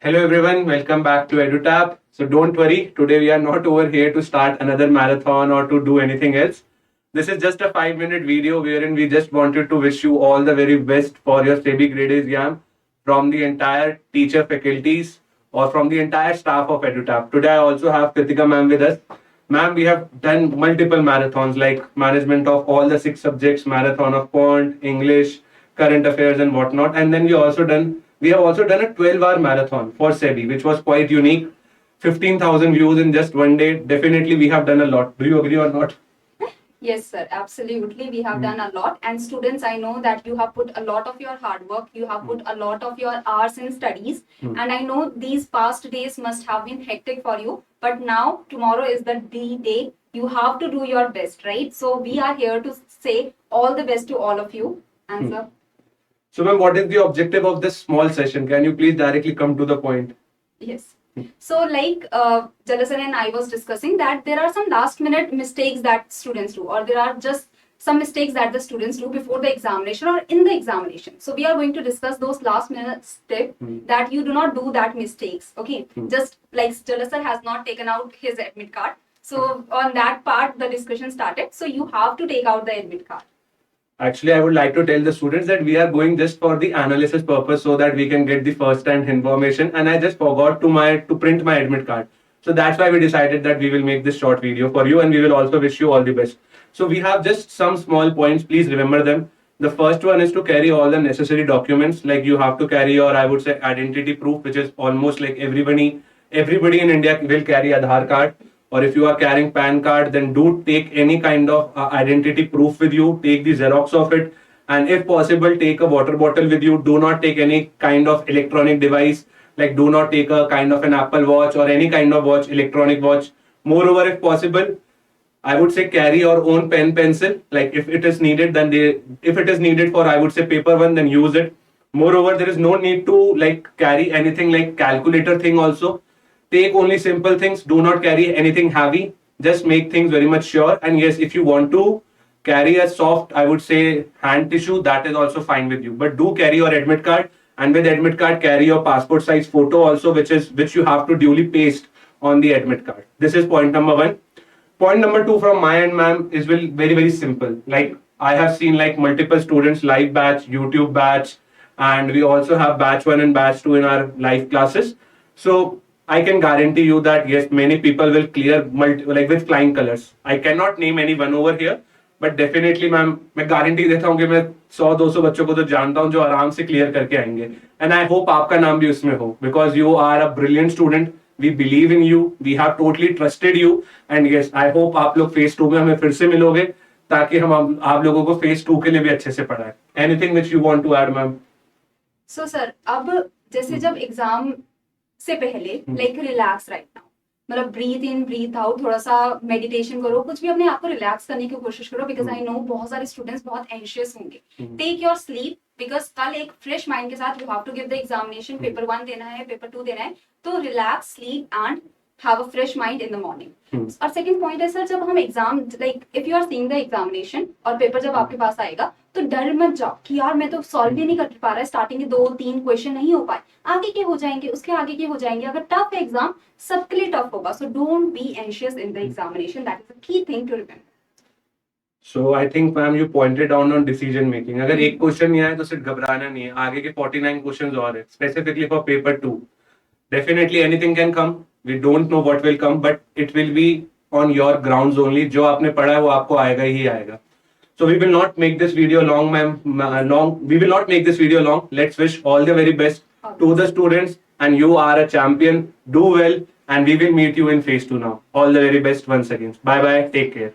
Hello everyone, welcome back to EduTap. So don't worry, today we are not over here to start another marathon or to do anything else. This is just a 5-minute video wherein we just wanted to wish you all the very best for your SEBI grade exam from the entire teacher faculties or from the entire staff of EduTap. Today I also have Kritika ma'am with us. Ma'am, we have done multiple marathons like management of all the 6 subjects, marathon of quant, English, current affairs and whatnot. And then we have also done a 12-hour marathon for SEBI, which was quite unique. 15,000 views in just one day. Definitely, we have done a lot. Do you agree or not? Yes, sir, absolutely. We have done a lot. And students, I know that you have put a lot of your hard work, you have put a lot of your hours in studies. And I know these past days must have been hectic for you. But now, tomorrow is the D-Day. You have to do your best, right? So we are here to say all the best to all of you. And sir, So, ma'am, what is the objective of this small session? Can you please directly come to the point? yes. So, like Jalasan and I was discussing that there are some last minute mistakes that students do, or there are just some mistakes that the students do before the examination or in the examination. So, we are going to discuss those last minute steps that you do not do that mistakes. Okay, just like Jalasan has not taken out his admit card. So, on that part, the discussion started. So, you have to take out the admit card. Actually, I would like to tell the students that we are going just for the analysis purpose so that we can get the first-hand information. And I just forgot to print my admit card. So that's why we decided that we will make this short video for you and we will also wish you all the best. So we have just some small points. Please remember them. The first one is to carry all the necessary documents. Like you have to carry your, I would say, identity proof, which is almost like everybody in India will carry Aadhaar card. Or if you are carrying PAN card, then do take any kind of identity proof with you. Take the Xerox of it. And if possible, take a water bottle with you. Do not take any kind of electronic device. Like do not take a kind of an Apple Watch or any kind of watch, electronic watch. Moreover, if possible, I would say carry your own pen, pencil. Like if it is needed, if it is needed for, I would say paper one, then use it. Moreover, there is no need to like carry anything like calculator thing also. Take only simple things. Do not carry anything heavy. Just make things very much sure. And yes, if you want to carry a soft, I would say hand tissue, that is also fine with you. But do carry your admit card. And with admit card, carry your passport size photo also, which you have to duly paste on the admit card. This is point number one. Point number two from my end, ma'am, is very, very simple. Like I have seen like multiple students live batch, YouTube batch, and we also have batch one and batch two in our live classes. So I can guarantee you that yes, many people will clear like with flying colors. I cannot name anyone over here, but definitely ma'am मैं guarantee देता हूँ कि मैं 100-200 बच्चों को तो जानता हूँ जो आराम से क्लियर करके आएंगे. And I hope आपका नाम भी उसमें हो because you are a brilliant student. We believe in you. We have totally trusted you. And yes, I hope आप लोग phase 2 में हमें फिर से मिलोगे ताकि हम आप लोगों को phase 2 के लिए भी अच्छे से पढ़ाएं. Anything which you want to add, ma'am? So sir, अब जैसे जब एग्जाम से पहले लाइक रिलैक्स राइट नाउ, मतलब ब्रीथ इन ब्रीथ आउट, थोड़ा सा मेडिटेशन करो, कुछ भी अपने आप को रिलैक्स करने की कोशिश करो बिकॉज आई नो बहुत सारे स्टूडेंट्स बहुत एंशियस होंगे. टेक योर स्लीप बिकॉज कल एक फ्रेश माइंड के साथ you have to give the examination. Paper 1 देना है, पेपर 2 देना है, तो relax, sleep and have a fresh mind in the morning. और सेकंड पॉइंट है सर, जब हम exam like if you are seeing the examination और पेपर जब आपके पास आएगा तो डर मत जाओ कि यार मैं तो सॉल्व ही नहीं कर पा रहा है, स्टार्टिंग के 2-3 क्वेश्चन नहीं हो पाए, आगे के हो जाएंगे, उसके आगे के हो जाएंगे. अगर टफ है एग्जाम, सबके लिए टफ होगा. So don't be anxious in the examination. That is the key thing to remember. So I think ma'am you pointed down on decision making. अगर एक क्वेश्चन नहीं आया तो सिर्फ घबराना नहीं है, आगे के 49 क्वेश्चंस और है specifically for paper 2. Definitely anything can come. We don't know what will come, but it will be on your grounds only. जो आपने पढ़ा है वो आपको आएगा ही आएगा. So we will not make this video long, ma'am. We will not make this video long. Let's wish all the very best to the students, and you are a champion. Do well, and we will meet you in phase 2 now. All the very best once again. Bye bye. Take care.